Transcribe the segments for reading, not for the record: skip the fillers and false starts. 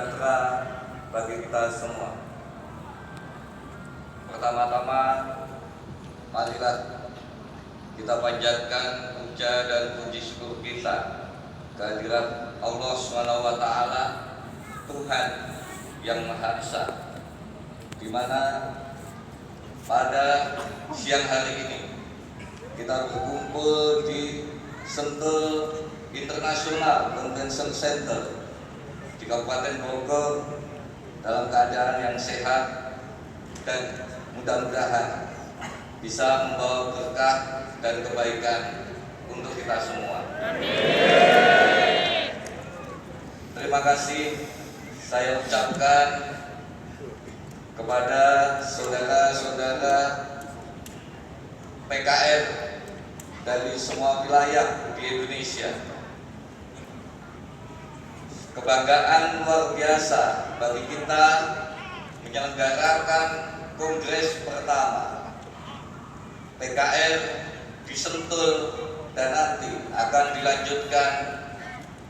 sejahtera bagi kita semua. Pertama-tama, marilah kita panjatkan puja dan puji syukur kita kehadirat Allah SWT, Tuhan yang Maha Esa, di mana pada siang hari ini kita berkumpul di Sentul International Convention Center di Kabupaten Bogor dalam keadaan yang sehat dan mudah-mudahan bisa membawa berkah dan kebaikan untuk kita semua. Amin. Terima kasih saya ucapkan kepada saudara-saudara PKR dari semua wilayah di Indonesia. Kebanggaan luar biasa bagi kita menyelenggarakan kongres pertama PKR di Sentul dan nanti akan dilanjutkan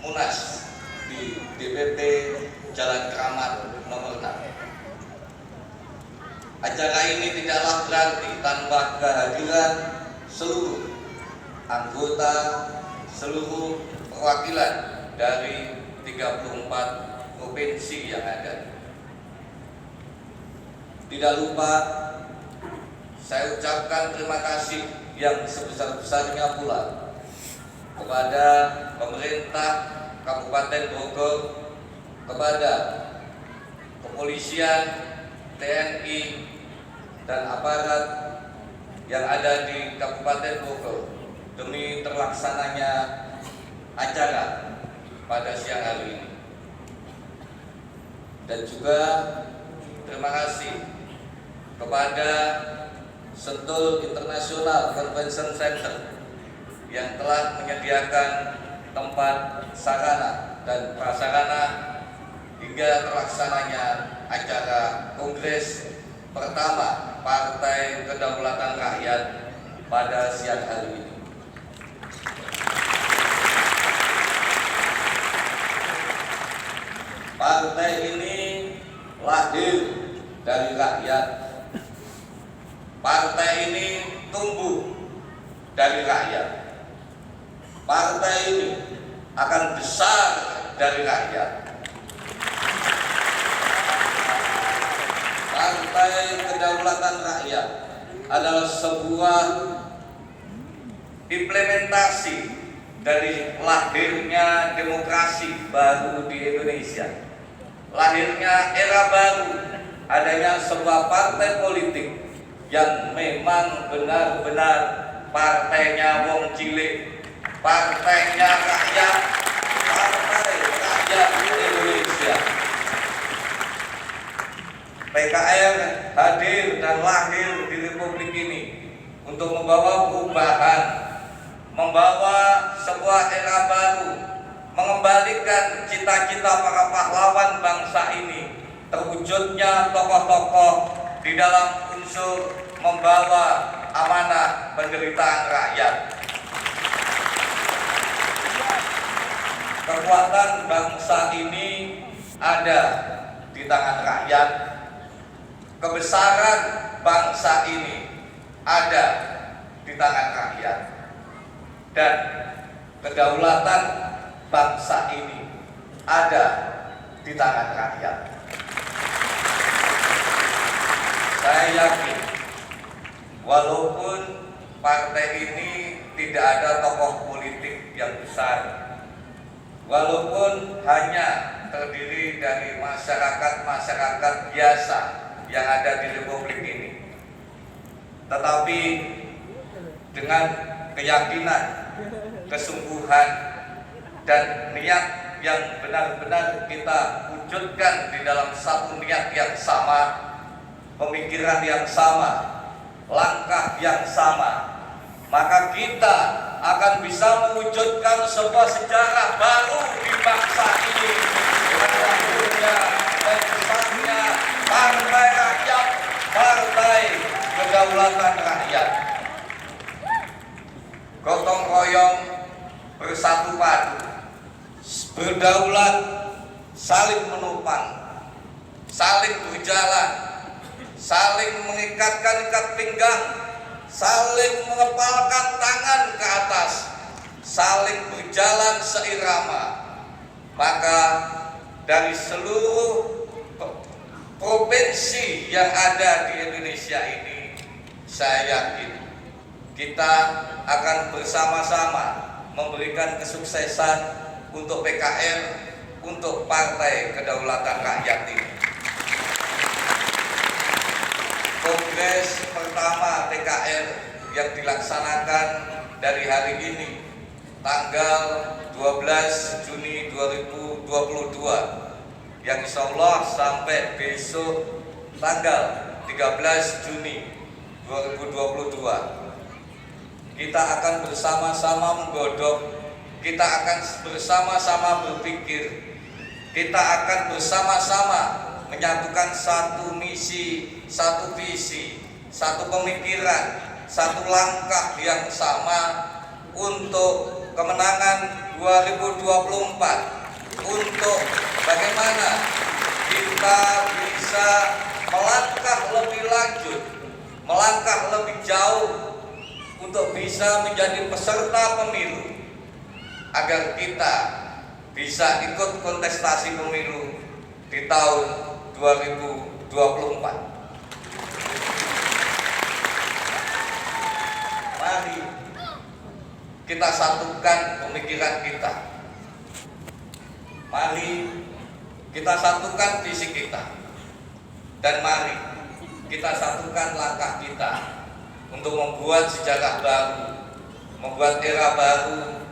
Munas di DPP Jalan Keramat nomor 6. Acara ini tidaklah berarti tanpa kehadiran seluruh anggota, seluruh perwakilan dari 34 provinsi yang ada. Tidak lupa saya ucapkan terima kasih yang sebesar-besarnya pula kepada pemerintah Kabupaten Bogor, kepada kepolisian, TNI, dan aparat yang ada di Kabupaten Bogor demi terlaksananya acara pada siang hari ini. Dan juga terima kasih kepada Sentul International Convention Center yang telah menyediakan tempat sarana dan prasarana hingga terlaksananya acara kongres pertama Partai Kedaulatan Rakyat pada siang hari ini. Partai ini lahir dari rakyat. Partai ini tumbuh dari rakyat. Partai ini akan besar dari rakyat. Partai Kedaulatan Rakyat adalah sebuah implementasi dari lahirnya demokrasi baru di Indonesia. Lahirnya era baru, adanya sebuah partai politik yang memang benar-benar partainya wong cilik, partainya rakyat, partai rakyat Indonesia. PKR hadir dan lahir di Republik ini untuk membawa perubahan, membawa sebuah era baru, mengembalikan cita-cita para pahlawan bangsa ini, terwujudnya tokoh-tokoh di dalam unsur membawa amanah penderitaan rakyat. Kekuatan bangsa ini ada di tangan rakyat. Kebesaran bangsa ini ada di tangan rakyat. Dan kedaulatan bangsa ini ada di tangan rakyat. Saya yakin walaupun partai ini tidak ada tokoh politik yang besar, walaupun hanya terdiri dari masyarakat biasa yang ada di Republik ini, tetapi dengan keyakinan, kesungguhan, dan niat yang benar-benar kita wujudkan di dalam satu niat yang sama, pemikiran yang sama, langkah yang sama, maka kita akan bisa mewujudkan sebuah sejarah baru di bangsa ini dengan lahirnya dan besarnya Partai Rakyat, Partai Kedaulatan Rakyat. Gotong royong, bersatu padu, berdaulat, saling menopang, saling berjalan, saling mengikatkan ikat pinggang, saling mengepalkan tangan ke atas, saling berjalan seirama. Maka dari seluruh provinsi yang ada di Indonesia ini, saya yakin kita akan bersama-sama memberikan kesuksesan untuk PKR, untuk Partai Kedaulatan Rakyat ini. Kongres pertama PKR yang dilaksanakan dari hari ini, tanggal 12 Juni 2022, yang insya Allah sampai besok tanggal 13 Juni 2022, kita akan bersama-sama menggodok, kita akan bersama-sama berpikir, kita akan bersama-sama menyatukan satu misi, satu visi, satu pemikiran, satu langkah yang sama untuk kemenangan 2024, untuk bagaimana kita bisa melangkah lebih lanjut, melangkah lebih jauh untuk bisa menjadi peserta pemilu, agar kita bisa ikut kontestasi pemilu di tahun 2024. Mari kita satukan pemikiran kita. Mari kita satukan visi kita. Dan mari kita satukan langkah kita untuk membuat sejarah baru, membuat era baru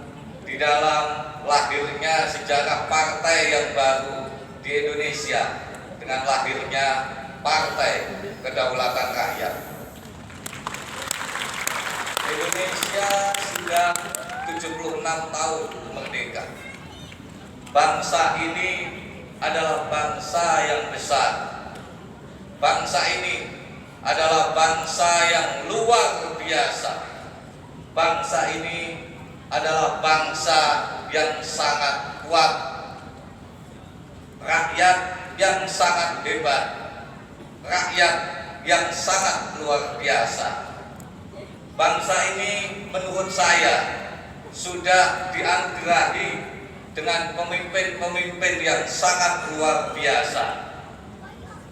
di dalam lahirnya sejarah partai yang baru di Indonesia, dengan lahirnya Partai Kedaulatan Rakyat. Indonesia sudah 76 tahun merdeka. Bangsa ini adalah bangsa yang besar. Bangsa ini adalah bangsa yang luar biasa. Bangsa ini adalah bangsa yang sangat kuat, rakyat yang sangat hebat, rakyat yang sangat luar biasa. Bangsa ini menurut saya sudah dianugerahi dengan pemimpin-pemimpin yang sangat luar biasa.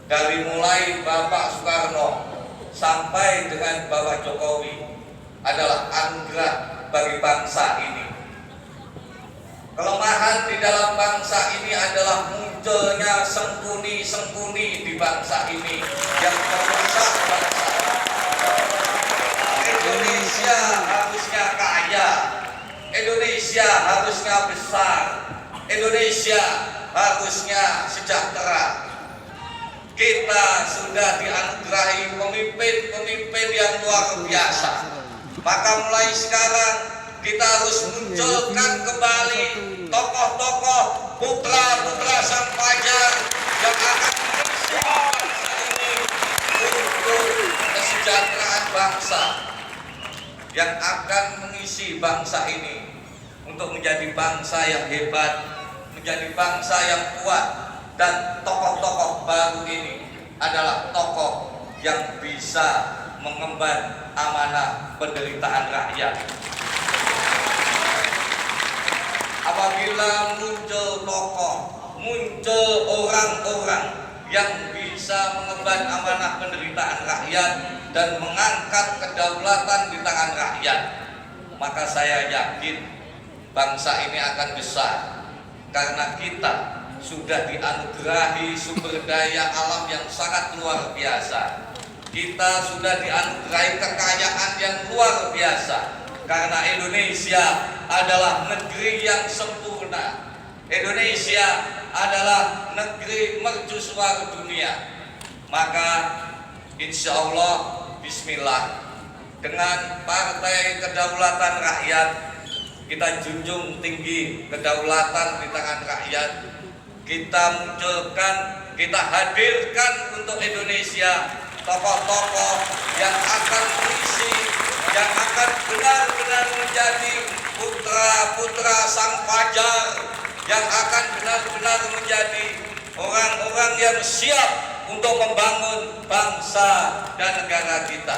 Dari mulai Bapak Soekarno sampai dengan Bapak Jokowi adalah anugerah bagi bangsa ini. Kelemahan di dalam bangsa ini adalah munculnya sengkuni-sengkuni di bangsa ini yang merusak bangsa. Indonesia harusnya kaya, Indonesia harusnya besar, Indonesia harusnya sejahtera. Kita sudah dianugerahi pemimpin-pemimpin yang luar biasa. Maka mulai sekarang kita harus munculkan kembali tokoh-tokoh putra-putra sang fajar yang akan mengisi bangsa ini untuk kesejahteraan bangsa, yang akan mengisi bangsa ini untuk menjadi bangsa yang hebat, menjadi bangsa yang kuat. Dan tokoh-tokoh baru ini adalah tokoh yang bisa mengemban amanah penderitaan rakyat. Apabila muncul tokoh, muncul orang-orang yang bisa mengemban amanah penderitaan rakyat dan mengangkat kedaulatan di tangan rakyat, maka saya yakin bangsa ini akan besar, karena kita sudah dianugerahi sumber daya alam yang sangat luar biasa. Kita sudah dianugerahi kekayaan yang luar biasa, karena Indonesia adalah negeri yang sempurna. Indonesia adalah negeri mercusuar dunia. Maka insya Allah, bismillah, dengan Partai Kedaulatan Rakyat, kita junjung tinggi kedaulatan di tangan rakyat. Kita munculkan, kita hadirkan untuk Indonesia tokoh-tokoh yang akan mengisi, yang akan benar-benar menjadi putra-putra sang fajar, yang akan benar-benar menjadi orang yang siap untuk membangun bangsa dan negara kita.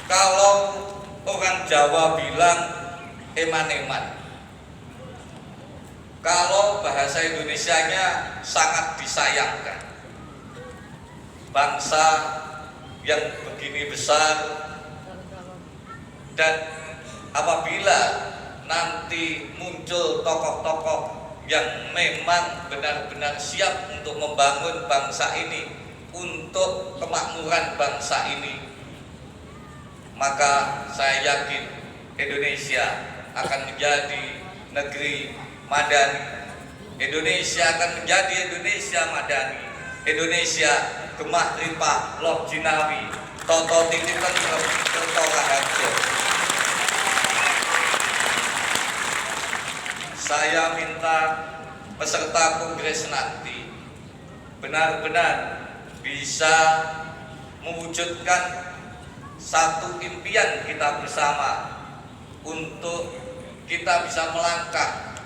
Kalau orang Jawa bilang eman-eman, kalau bahasa Indonesianya sangat disayangkan. Bangsa yang begini besar, dan apabila nanti muncul tokoh-tokoh yang memang benar-benar siap untuk membangun bangsa ini, untuk kemakmuran bangsa ini, maka saya yakin Indonesia akan menjadi negeri madani. Indonesia akan menjadi Indonesia madani. Indonesia gemah ripah loh jinawi toto titipan kerto raharjo. Saya minta peserta kongres nanti benar-benar bisa mewujudkan satu impian kita bersama untuk kita bisa melangkah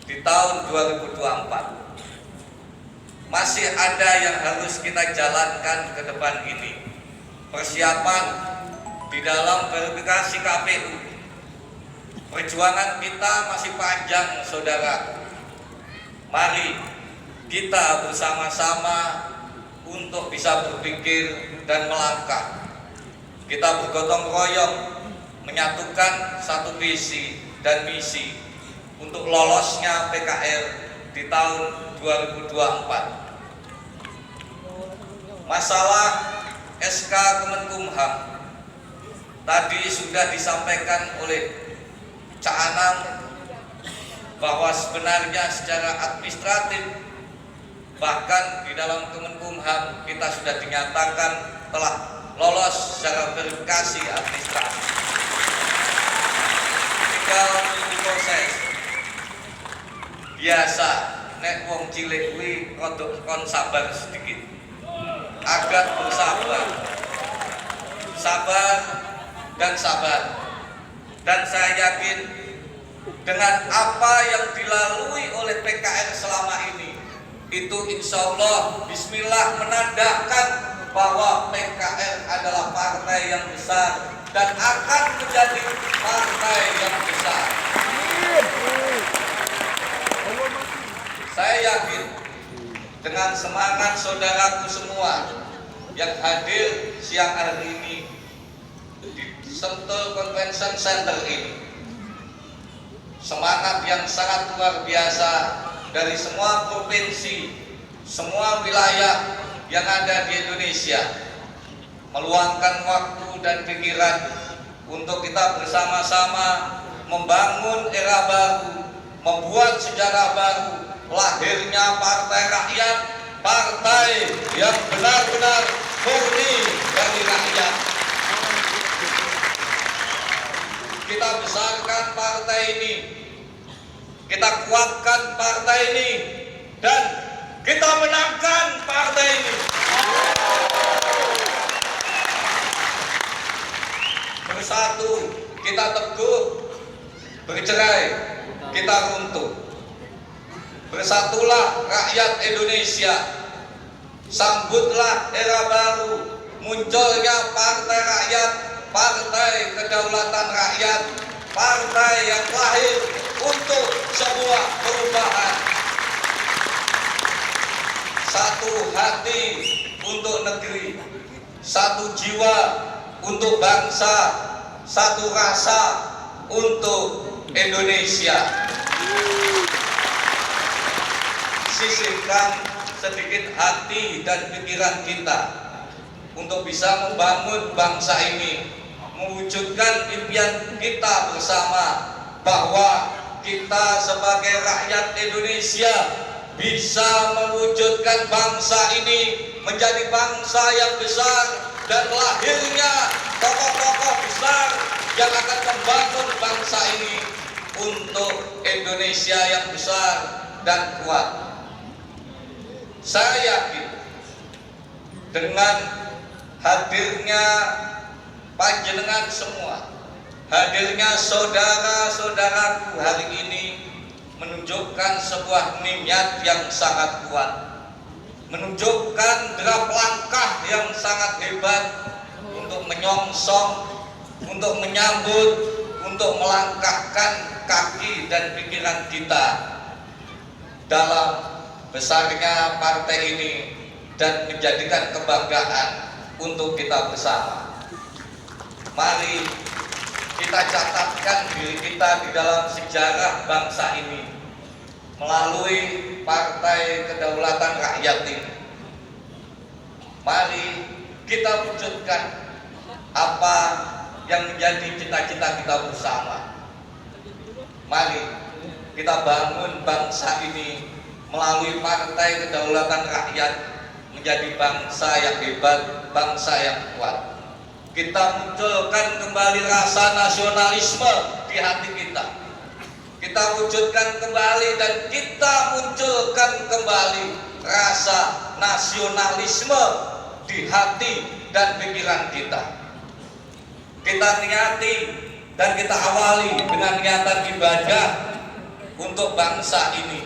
di tahun 2024. Masih ada yang harus kita jalankan ke depan ini. Persiapan di dalam verifikasi KPU. Perjuangan kita masih panjang, saudara. Mari kita bersama-sama untuk bisa berpikir dan melangkah. Kita bergotong royong menyatukan satu visi dan misi untuk lolosnya PKR di tahun 2024. Masalah SK Kemenkumham tadi sudah disampaikan oleh Cak Anang bahwa sebenarnya secara administratif bahkan di dalam Kemenkumham kita sudah dinyatakan telah lolos secara verifikasi administratif. Tinggal menunggu proses. Biasa nek wong cilik kuwi rada kon sabar sedikit. Agak bersabar. Sabar dan sabar. Dan saya yakin dengan apa yang dilalui oleh PKR selama ini, itu insya Allah bismillah menandakan bahwa PKR adalah partai yang besar dan akan menjadi partai yang besar. Saya yakin dengan semangat saudaraku semua yang hadir siang hari ini di Sentul Convention Center ini, semangat yang sangat luar biasa dari semua provinsi, semua wilayah yang ada di Indonesia, meluangkan waktu dan pikiran untuk kita bersama-sama membangun era baru, membuat sejarah baru, lahirnya partai rakyat, partai yang benar-benar murni dari rakyat. Kita besarkan partai ini, kita kuatkan partai ini, dan kita menangkan partai ini. Bersatu kita teguh, bercerai kita runtuh. Bersatulah rakyat Indonesia, sambutlah era baru, munculnya partai rakyat, partai kedaulatan rakyat, partai yang lahir untuk sebuah perubahan. Satu hati untuk negeri, satu jiwa untuk bangsa, satu rasa untuk Indonesia. Sisihkan sedikit hati dan pikiran kita untuk bisa membangun bangsa ini, mewujudkan impian kita bersama bahwa kita sebagai rakyat Indonesia bisa mewujudkan bangsa ini menjadi bangsa yang besar dan lahirnya tokoh-tokoh besar yang akan membangun bangsa ini untuk Indonesia yang besar dan kuat. Saya yakin dengan hadirnya panjenengan semua, hadirnya saudara-saudaraku hari ini, menunjukkan sebuah niat yang sangat kuat, menunjukkan derap langkah yang sangat hebat untuk menyongsong, untuk menyambut, untuk melangkahkan kaki dan pikiran kita dalam besarnya partai ini dan menjadikan kebanggaan untuk kita bersama. Mari kita catatkan diri kita di dalam sejarah bangsa ini melalui Partai Kedaulatan Rakyat ini. Mari kita wujudkan apa yang menjadi cita-cita kita bersama. Mari kita bangun bangsa ini melalui Partai Kedaulatan Rakyat menjadi bangsa yang hebat, bangsa yang kuat. Kita munculkan kembali rasa nasionalisme di hati kita. Kita wujudkan kembali dan kita munculkan kembali rasa nasionalisme di hati dan pikiran kita. Kita niati dan kita awali dengan niatan ibadah untuk bangsa ini.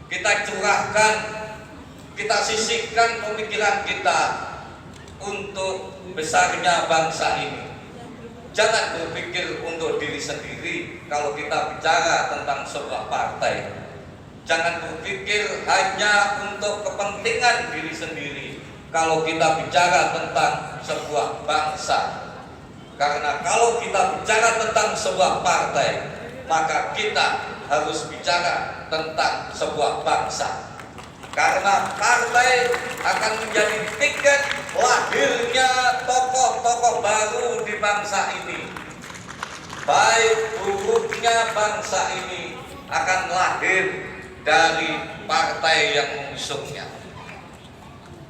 Kita curahkan, kita sisihkan pemikiran kita untuk besarnya bangsa ini. Jangan berpikir untuk diri sendiri kalau kita bicara tentang sebuah partai. Jangan berpikir hanya untuk kepentingan diri sendiri kalau kita bicara tentang sebuah bangsa. Karena kalau kita bicara tentang sebuah partai, maka kita harus bicara tentang sebuah bangsa. Karena partai akan menjadi tiket lahirnya tokoh-tokoh baru di bangsa ini. Baik buruknya bangsa ini akan lahir dari partai yang mengusungnya.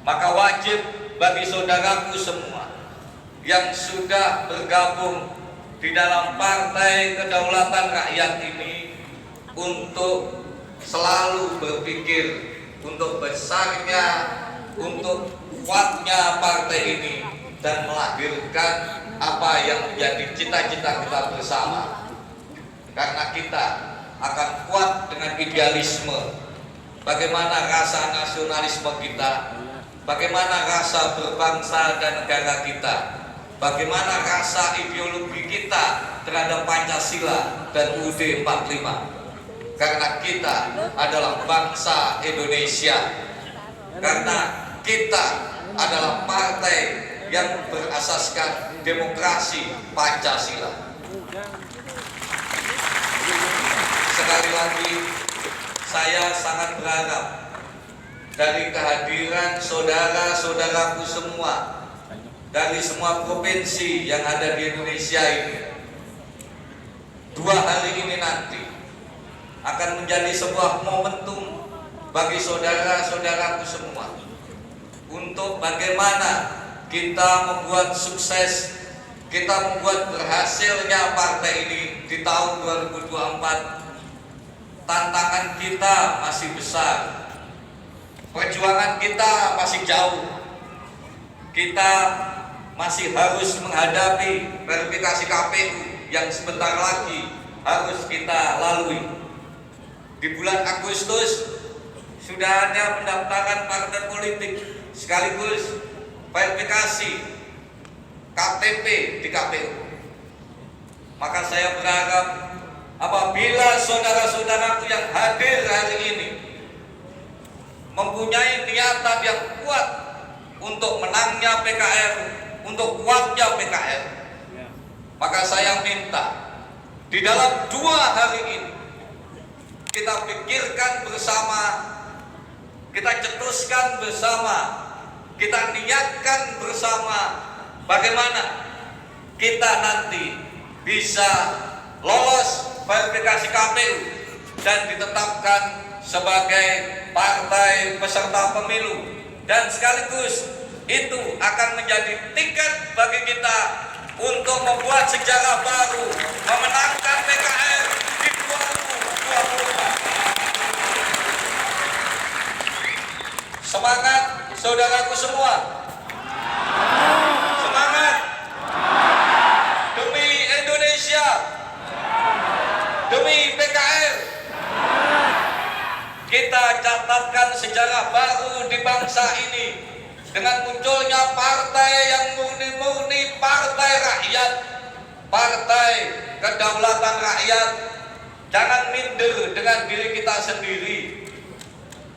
Maka wajib bagi saudaraku semua yang sudah bergabung di dalam Partai Kedaulatan Rakyat ini untuk selalu berpikir untuk besarnya, untuk kuatnya partai ini dan melahirkan apa yang menjadi cita-cita kita bersama. Karena kita akan kuat dengan idealisme, bagaimana rasa nasionalisme kita, bagaimana rasa berbangsa dan negara kita, bagaimana rasa ideologi kita terhadap Pancasila dan UUD 45. Karena kita adalah bangsa Indonesia, karena kita adalah partai yang berasaskan demokrasi Pancasila. Sekali lagi, saya sangat berharap dari kehadiran saudara-saudaraku semua dari semua provinsi yang ada di Indonesia ini, 2 hari ini nanti akan menjadi sebuah momentum bagi saudara-saudaraku semua untuk bagaimana kita membuat sukses, kita membuat berhasilnya partai ini di tahun 2024. Tantangan kita masih besar, perjuangan kita masih jauh. Kita masih harus menghadapi verifikasi KPU yang sebentar lagi harus kita lalui. Di bulan Agustus sudah ada pendaftaran partai politik sekaligus verifikasi KTP di KPU. Maka saya berharap apabila saudara-saudaraku yang hadir hari ini mempunyai niatan yang kuat untuk menangnya PKR, untuk kuatnya PKR, maka saya minta di dalam 2 hari ini kita pikirkan bersama, kita cetuskan bersama, kita niatkan bersama bagaimana kita nanti bisa lolos verifikasi KPU dan ditetapkan sebagai partai peserta pemilu, dan sekaligus itu akan menjadi tiket bagi kita untuk membuat sejarah baru, memenangkan PKR di 2024. Semangat saudaraku semua. Semangat demi Indonesia, demi PKR, mencatatkan sejarah baru di bangsa ini dengan munculnya partai yang murni-murni partai rakyat, partai kedaulatan rakyat. Jangan minder dengan diri kita sendiri,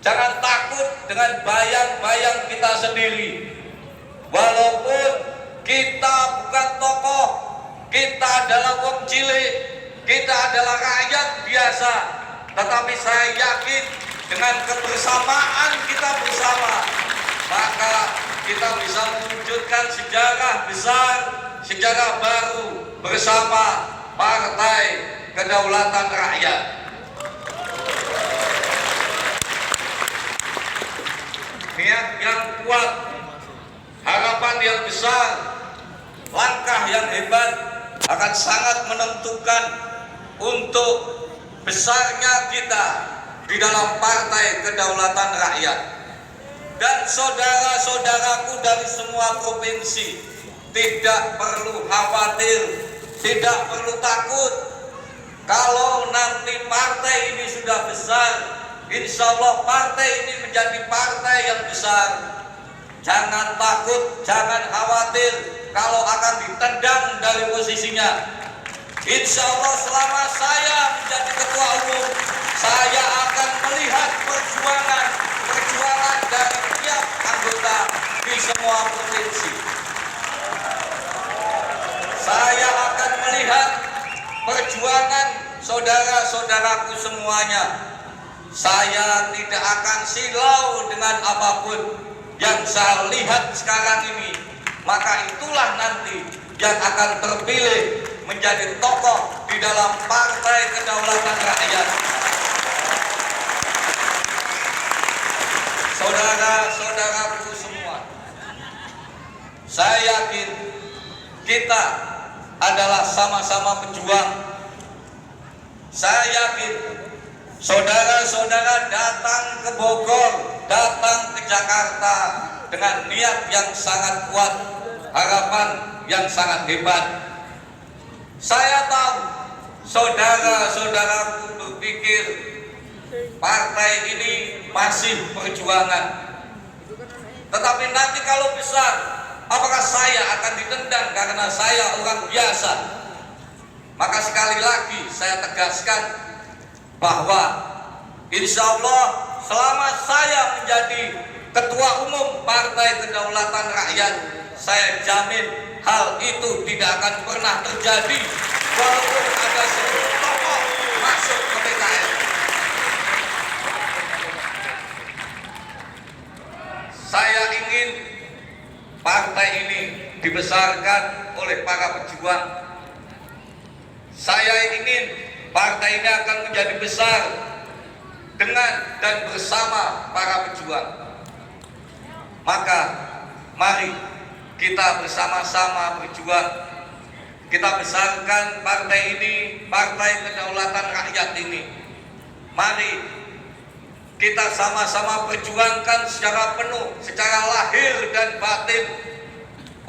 jangan takut dengan bayang-bayang kita sendiri. Walaupun kita bukan tokoh, kita adalah wong cilik, kita adalah rakyat biasa, tetapi saya yakin dengan kebersamaan kita bersama, maka kita bisa mewujudkan sejarah besar, sejarah baru bersama Partai Kedaulatan Rakyat. Niat yang kuat, harapan yang besar, langkah yang hebat akan sangat menentukan untuk besarnya kita di dalam Partai Kedaulatan Rakyat. Dan saudara-saudaraku dari semua provinsi tidak perlu khawatir, tidak perlu takut. Kalau nanti partai ini sudah besar, insya Allah partai ini menjadi partai yang besar. Jangan takut, jangan khawatir kalau akan ditendang dari posisinya. Insya Allah selama saya menjadi ketua umum, saya akan melihat perjuangan dari tiap anggota di semua provinsi. Saya akan melihat perjuangan saudara-saudaraku semuanya. Saya tidak akan silau dengan apapun yang saya lihat sekarang ini. Maka itulah nanti yang akan terpilih menjadi tokoh di dalam Partai Kedaulatan Rakyat. Saudara-saudaraku semua, saya yakin kita adalah sama-sama pejuang. Saya yakin saudara-saudara datang ke Bogor, datang ke Jakarta dengan niat yang sangat kuat, harapan yang sangat hebat. Saya tahu saudara-saudaraku berpikir partai ini masih perjuangan. Tetapi nanti kalau besar, apakah saya akan ditendang karena saya orang biasa? Maka sekali lagi saya tegaskan bahwa insya Allah selama saya menjadi ketua umum Partai Kedaulatan Rakyat, saya jamin hal itu tidak akan pernah terjadi walaupun ada 10 tokoh masuk ke PKS. Saya ingin partai ini dibesarkan oleh para pejuang. Saya ingin partai ini akan menjadi besar dengan dan bersama para pejuang. Maka mari kita bersama-sama berjuang. Kita besarkan partai ini, Partai Kedaulatan Rakyat ini. Mari kita sama-sama perjuangkan secara penuh, secara lahir dan batin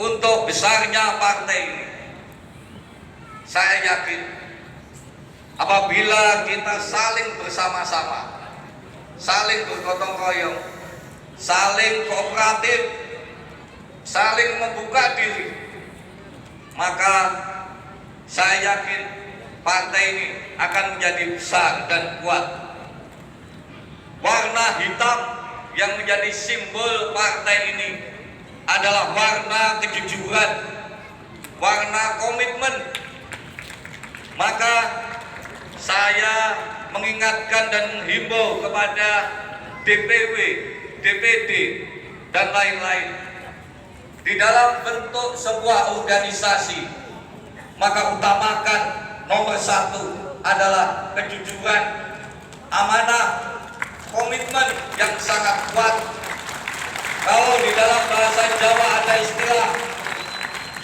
untuk besarnya partai ini. Saya yakin apabila kita saling bersama-sama, saling bergotong royong, saling kooperatif, saling membuka diri, maka saya yakin partai ini akan menjadi besar dan kuat. Warna hitam yang menjadi simbol partai ini adalah warna kejujuran, warna komitmen. Maka saya mengingatkan dan menghimbau kepada DPW, DPD, dan lain-lain, di dalam bentuk sebuah organisasi, maka utamakan nomor 1 adalah kejujuran, amanah, komitmen yang sangat kuat. Kalau di dalam bahasa Jawa ada istilah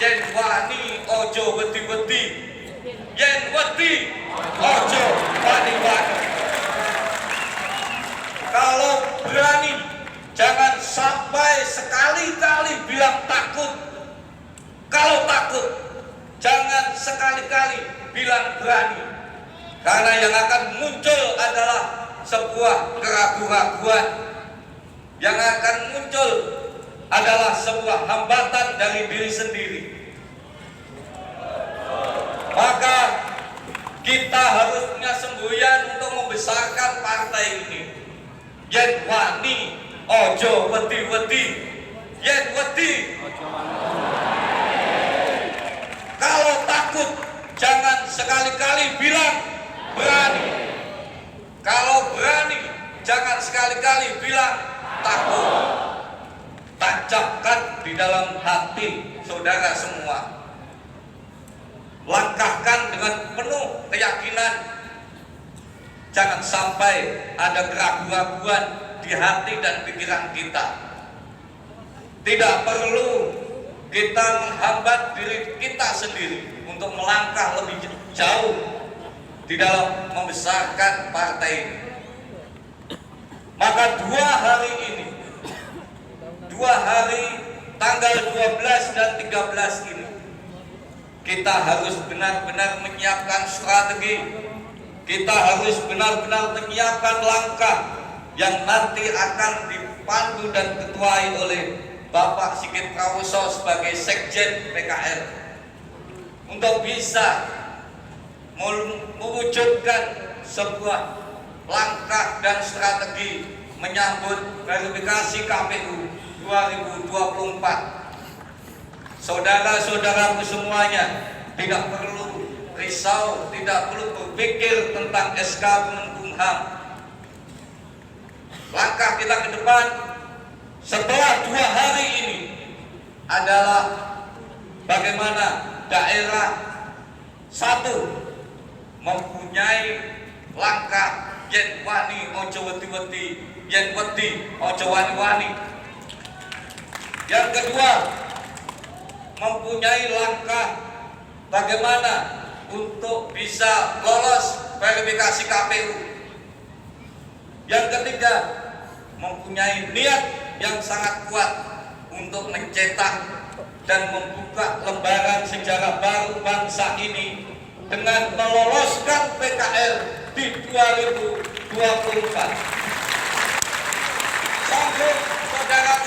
yen wani ojo wedi-wedi, yen wedi ojo wani-wani. Kalau berani, jangan sampai sekali-kali bilang takut. Kalau takut, jangan sekali-kali bilang berani. Karena yang akan muncul adalah sebuah keraguan-keraguan. Yang akan muncul adalah sebuah hambatan dari diri sendiri. Maka kita harus punya semboyan untuk membesarkan partai ini. Yen wani ojo wedi-wedi, yen wedi kalau takut jangan sekali-kali bilang berani. Kalau berani jangan sekali-kali bilang takut. Tancapkan di dalam hati saudara semua. Langkahkan dengan penuh keyakinan. Jangan sampai ada keraguan-keraguan di hati dan pikiran kita. Tidak perlu kita menghambat diri kita sendiri untuk melangkah lebih jauh di dalam membesarkan partai ini. Maka 2 hari ini, 2 hari tanggal 12 dan 13 ini, kita harus benar-benar menyiapkan strategi. Kita harus benar-benar menyiapkan langkah yang nanti akan dipandu dan ketuai oleh Bapak Sigit Prawoso sebagai Sekjen PKR untuk bisa mewujudkan sebuah langkah dan strategi menyambut verifikasi KPU 2024. Saudara-saudaraku semuanya, tidak perlu risau, tidak perlu berpikir tentang SK Kemenkumham. Langkah kita ke depan setelah 2 hari ini adalah bagaimana daerah satu mempunyai langkah yen wani ojo wedi-wedi, yen wedi ojo wani-wani. Yang kedua, mempunyai langkah bagaimana untuk bisa lolos verifikasi KPU. Yang ketiga, mempunyai niat yang sangat kuat untuk mencetak dan membuka lembaran sejarah baru bangsa ini dengan meloloskan PKR di 2024. Sanggup saudara